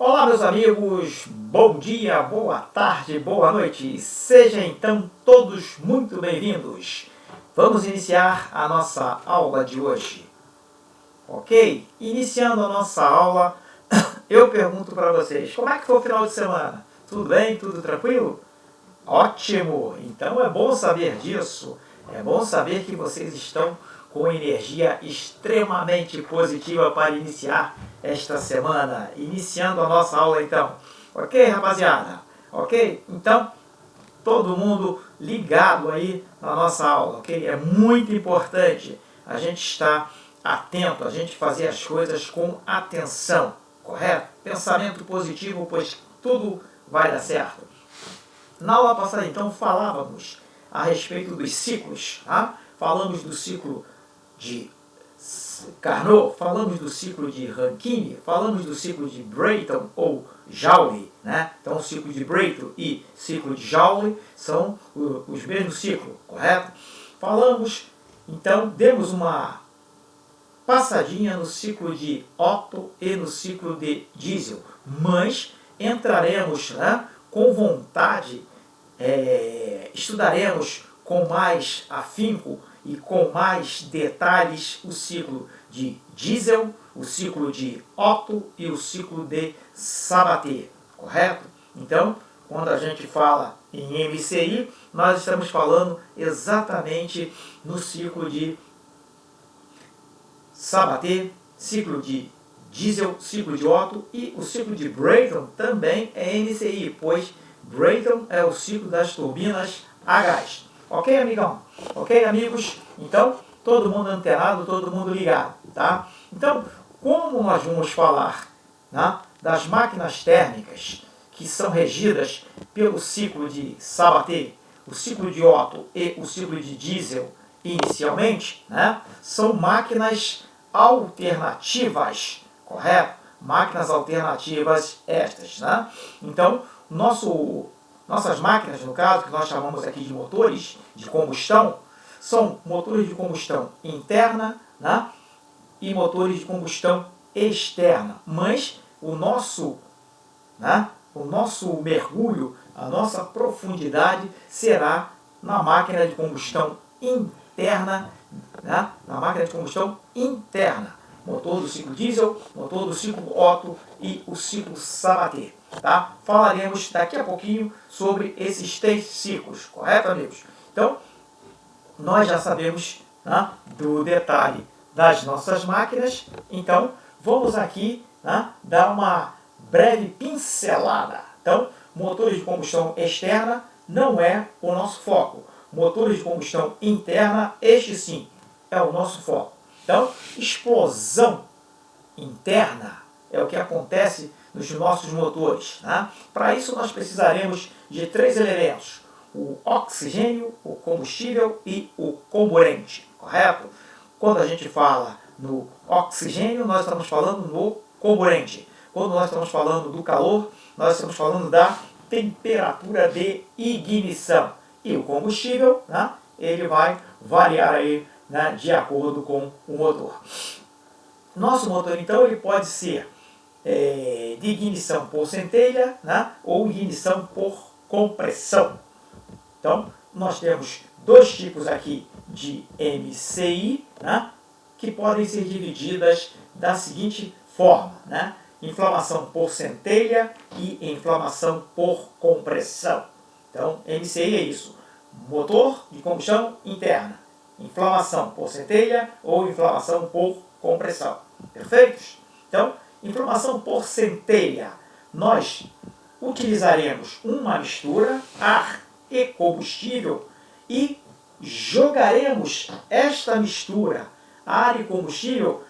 Olá, meus amigos, bom dia, boa tarde, boa noite. Sejam então todos muito bem-vindos. Vamos iniciar a nossa aula de hoje. Ok? Iniciando a nossa aula, eu pergunto para vocês, como é que foi o final de semana? Tudo bem? Tudo tranquilo? Ótimo! Então é bom saber disso. É bom saber que vocês estão com energia extremamente positiva para iniciar esta semana. Iniciando a nossa aula então. Ok, rapaziada? Ok? Então, todo mundo ligado aí na nossa aula, ok? É muito importante a gente estar atento, a gente fazer as coisas com atenção, correto? Pensamento positivo, pois tudo vai dar certo. Na aula passada, então, falávamos a respeito dos ciclos. Tá? Falamos do ciclo de Carnot, falamos do ciclo de Rankine, falamos do ciclo de Brayton ou Joule. Né? Então, o ciclo de Brayton e ciclo de Joule são os mesmos ciclos, correto? Falamos, então, demos uma passadinha no ciclo de Otto e no ciclo de Diesel, mas entraremos, né, com vontade, estudaremos com mais afinco e com mais detalhes o ciclo de Diesel, o ciclo de Otto e o ciclo de Sabatier, correto? Então, quando a gente fala em MCI, nós estamos falando exatamente no ciclo de Sabatier, ciclo de Diesel, ciclo de Otto, e o ciclo de Brayton também é MCI, pois Brayton é o ciclo das turbinas a gás. Ok, amigão? Ok, amigos? Então, todo mundo antenado, todo mundo ligado, tá? Então, como nós vamos falar, né, das máquinas térmicas que são regidas pelo ciclo de Sabatier, o ciclo de Otto e o ciclo de Diesel inicialmente, né, são máquinas alternativas, correto? Máquinas alternativas estas, né? Então, nossas máquinas, no caso, que nós chamamos aqui de motores de combustão, são motores de combustão interna, né? E motores de combustão externa. Mas o nosso mergulho, a nossa profundidade será na máquina de combustão interna, né? Na máquina de combustão interna. Motor do ciclo diesel, motor do ciclo Otto e o ciclo Sabatier. Tá? Falaremos daqui a pouquinho sobre esses 3 ciclos, correto, amigos? Então, nós já sabemos, né, do detalhe das nossas máquinas, então vamos aqui, né, dar uma breve pincelada. Então, motores de combustão externa não é o nosso foco. Motores de combustão interna, este sim, é o nosso foco. Então, explosão interna é o que acontece nos nossos motores. Né? Para isso, nós precisaremos de 3 elementos: o oxigênio, o combustível e o comburente, correto? Quando a gente fala no oxigênio, nós estamos falando no comburente. Quando nós estamos falando do calor, nós estamos falando da temperatura de ignição. E o combustível, né, ele vai variar aí, né, de acordo com o motor. Nosso motor, então, ele pode ser de ignição por centelha, né, ou ignição por compressão. Então, nós temos 2 tipos aqui de MCI, né, que podem ser divididas da seguinte forma, né? Inflamação por centelha e inflamação por compressão. Então, MCI é isso: motor de combustão interna, inflamação por centelha ou inflamação por compressão. Perfeitos? Então, inflamação por centelha, nós utilizaremos uma mistura, ar e combustível, e jogaremos esta mistura, ar e combustível,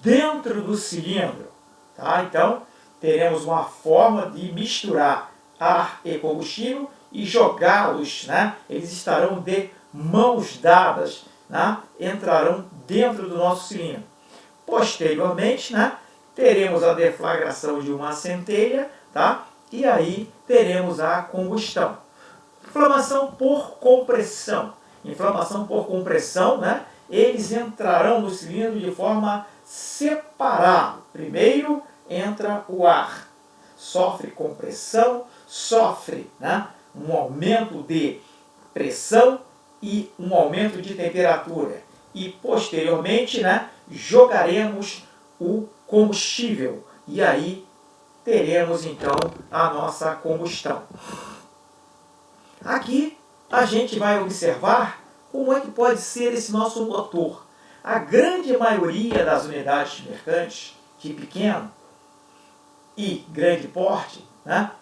dentro do cilindro. Tá? Então, teremos uma forma de misturar ar e combustível e jogá-los, né? Eles estarão de mãos dadas, né? Entrarão dentro do nosso cilindro. Posteriormente, né, teremos a deflagração de uma centelha, tá? E aí teremos a combustão. Inflamação por compressão. Inflamação por compressão, né? Eles entrarão no cilindro de forma separada. Primeiro entra o ar. sofre compressão, sofre, né, um aumento de pressão e um aumento de temperatura. E posteriormente, né, jogaremos o combustível e aí teremos então a nossa combustão. Aqui a gente vai observar como é que pode ser esse nosso motor. A grande maioria das unidades mercantes de pequeno e grande porte, né,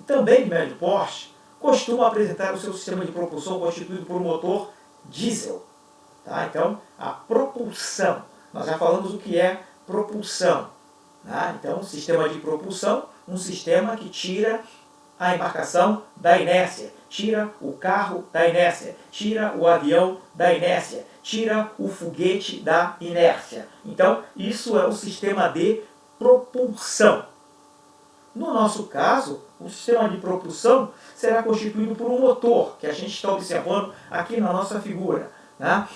também de médio porte, costuma apresentar o seu sistema de propulsão constituído por um motor diesel. Tá? Então, a propulsão. Nós já falamos o que é propulsão. Tá? Então, sistema de propulsão, um sistema que tira a embarcação da inércia, tira o carro da inércia, tira o avião da inércia, tira o foguete da inércia. Então, isso é o sistema de propulsão. No nosso caso, o sistema de propulsão será constituído por um motor, que a gente está observando aqui na nossa figura. Né?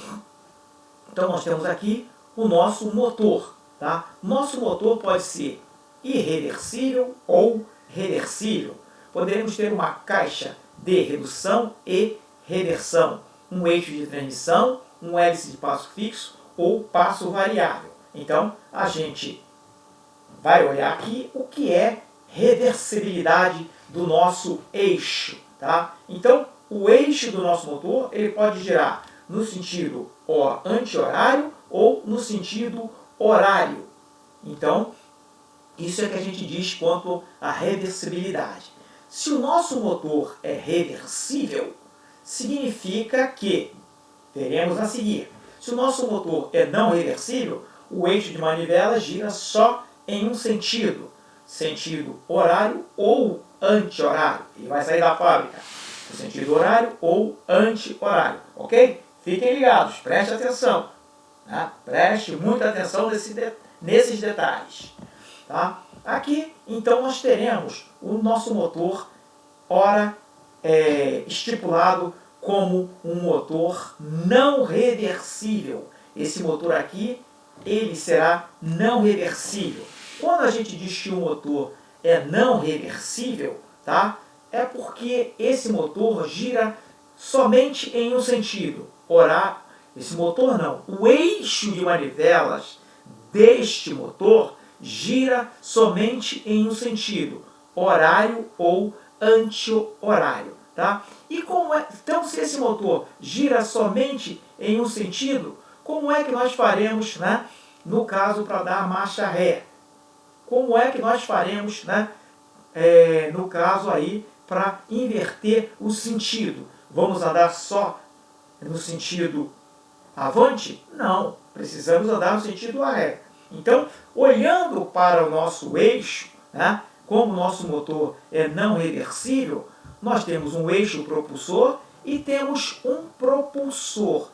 Então, nós temos aqui o nosso motor. Tá? Nosso motor pode ser irreversível ou reversível. Poderemos ter uma caixa de redução e reversão, um eixo de transmissão, um hélice de passo fixo ou passo variável. Então, a gente vai olhar aqui o que é reversibilidade do nosso eixo. Tá? Então, o eixo do nosso motor ele pode girar no sentido anti-horário ou no sentido horário. Então, isso é que a gente diz quanto à reversibilidade. Se o nosso motor é reversível, significa que, veremos a seguir, se o nosso motor é não reversível, o eixo de manivela gira só em um sentido, sentido horário ou anti-horário. Ele vai sair da fábrica no sentido horário ou anti-horário, ok? Fiquem ligados, preste atenção. Né? Preste muita atenção nesses detalhes. Tá? Aqui, então, nós teremos o nosso motor, estipulado como um motor não reversível. Esse motor aqui, ele será não reversível. Quando a gente diz que o motor é não reversível, tá? É porque esse motor gira somente em um sentido. Esse motor não. O eixo de manivelas deste motor gira somente em um sentido, horário ou anti-horário. Tá? E como é, então, se esse motor gira somente em um sentido, como é que nós faremos, né, no caso, para dar marcha ré? Como é que nós faremos, né, no caso aí, para inverter o sentido? Vamos andar só no sentido avante? Não, precisamos andar no sentido ré. Então, olhando para o nosso eixo, né, como o nosso motor é não reversível, nós temos um eixo propulsor e temos um propulsor.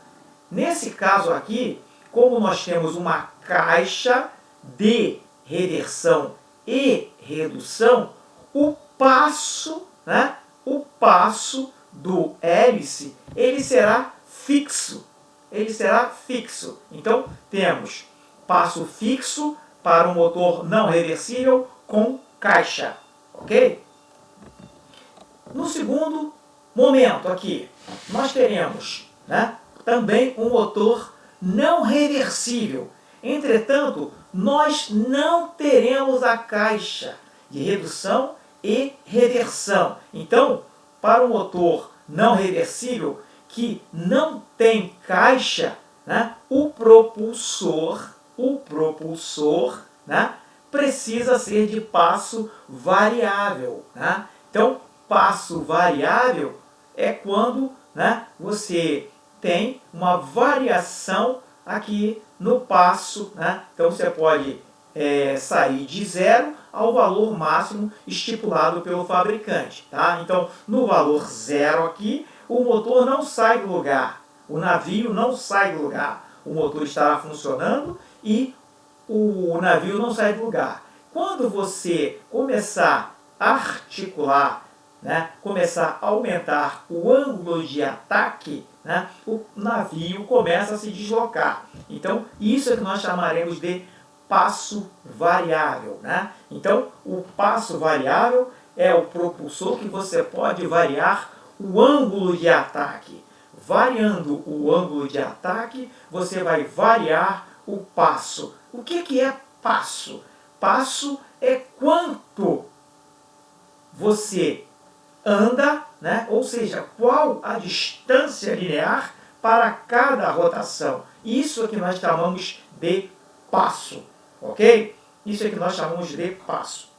Nesse caso aqui, como nós temos uma caixa de reversão e redução, o passo do hélice ele será fixo. Ele será fixo. Então, temos passo fixo para um motor não reversível com caixa. Ok? No segundo momento aqui, nós teremos, né, também um motor não reversível. Entretanto, nós não teremos a caixa de redução e reversão. Então, para o motor não reversível que não tem caixa, né, o propulsor, né, precisa ser de passo variável. Né? Então, passo variável é quando, né, você tem uma variação aqui no passo. Né? Então, você pode sair de 0 ao valor máximo estipulado pelo fabricante. Tá? Então, no valor 0 aqui, o motor não sai do lugar. O navio não sai do lugar. O motor estará funcionando e o navio não sai do lugar. Quando você começar a articular, né, começar a aumentar o ângulo de ataque, né, o navio começa a se deslocar. Então, isso é que nós chamaremos de passo variável, né? Então, o passo variável é o propulsor que você pode variar o ângulo de ataque. Variando o ângulo de ataque, você vai variar o passo. O que é passo? Passo é quanto você anda, né? Ou seja, qual a distância linear para cada rotação. Isso é que nós chamamos de passo, ok? Isso é que nós chamamos de passo.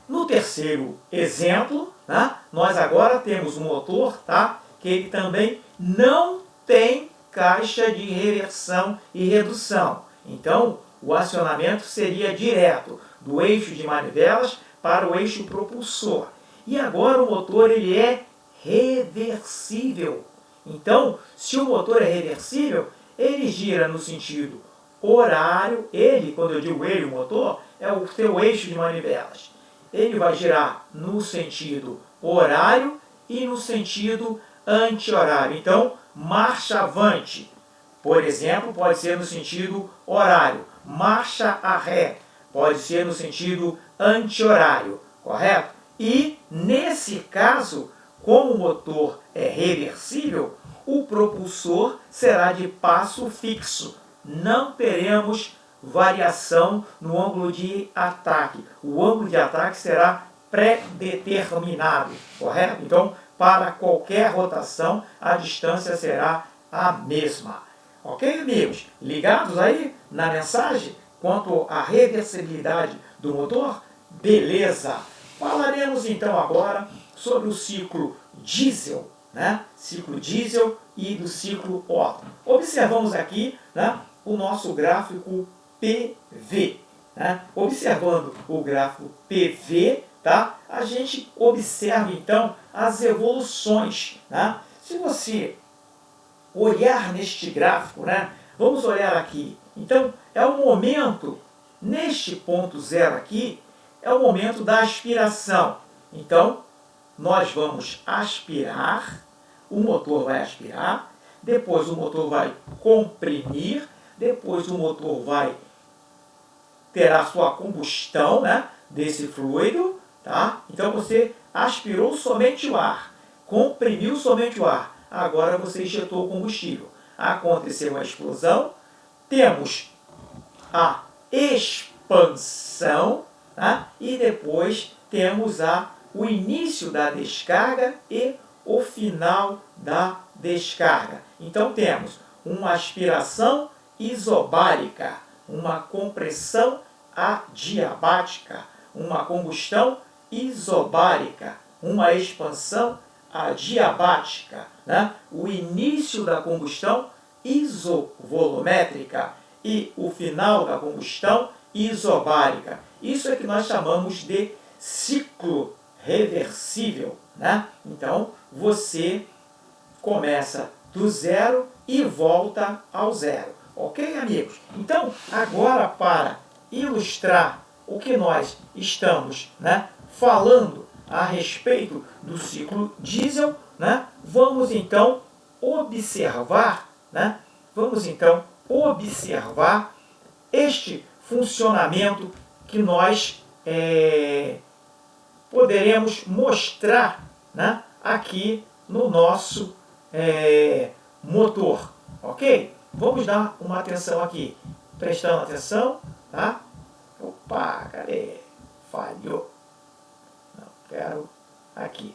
No terceiro exemplo, né, nós agora temos um motor, tá, que ele também não tem caixa de reversão e redução. Então, o acionamento seria direto do eixo de manivelas para o eixo propulsor. E agora o motor ele é reversível. Então, se o motor é reversível, ele gira no sentido horário. Ele, quando eu digo ele, o motor, é o seu eixo de manivelas. Ele vai girar no sentido horário e no sentido anti-horário. Então, marcha avante, por exemplo, pode ser no sentido horário. Marcha a ré pode ser no sentido anti-horário, correto? E, nesse caso, como o motor é reversível, o propulsor será de passo fixo. Não teremos variação no ângulo de ataque. O ângulo de ataque será pré-determinado, correto? Então, para qualquer rotação, a distância será a mesma. Ok, amigos? Ligados aí na mensagem quanto à reversibilidade do motor? Beleza! Falaremos então agora sobre o ciclo diesel, né? Ciclo diesel e do ciclo Otto. Observamos aqui, né, o nosso gráfico PV. Né? Observando o gráfico PV, tá? A gente observa então as evoluções. Né? Se você olhar neste gráfico, né? Vamos olhar aqui. Então, é o momento, neste ponto zero aqui, é o momento da aspiração. Então, nós vamos aspirar, o motor vai aspirar, depois o motor vai comprimir, depois o motor vai ter a sua combustão, né, desse fluido, tá? Então você aspirou somente o ar, comprimiu somente o ar, agora você injetou o combustível. Aconteceu a explosão, temos a expansão, tá? E depois temos o início da descarga e o final da descarga. Então temos uma aspiração isobárica, uma compressão adiabática, uma combustão isobárica, uma expansão adiabática, né? O início da combustão isovolumétrica e o final da combustão isobárica. Isso é que nós chamamos de ciclo reversível, né? Então, você começa do zero e volta ao zero. Ok, amigos? Então, agora para ilustrar o que nós estamos, né, falando a respeito do ciclo diesel, né, vamos então observar, né, este funcionamento que nós poderemos mostrar, né, aqui no nosso motor, ok? Vamos dar uma atenção aqui, prestando atenção, tá? Opa, cadê? Falhou. Não, quero aqui.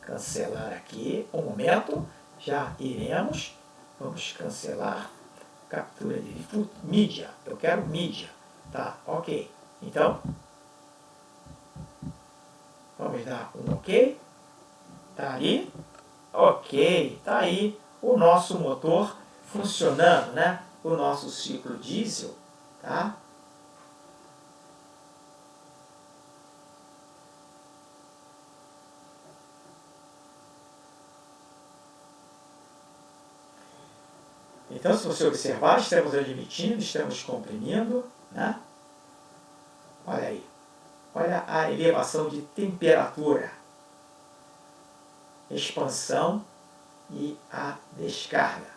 Cancelar aqui, um momento, já iremos. Vamos cancelar captura de mídia. Eu quero mídia, tá? Ok. Então, vamos dar um ok. Tá aí? Ok, tá aí o nosso motor funcionando, né? O nosso ciclo diesel, tá? Então, se você observar, estamos admitindo, estamos comprimindo, né? Olha aí. Olha a elevação de temperatura. Expansão e a descarga.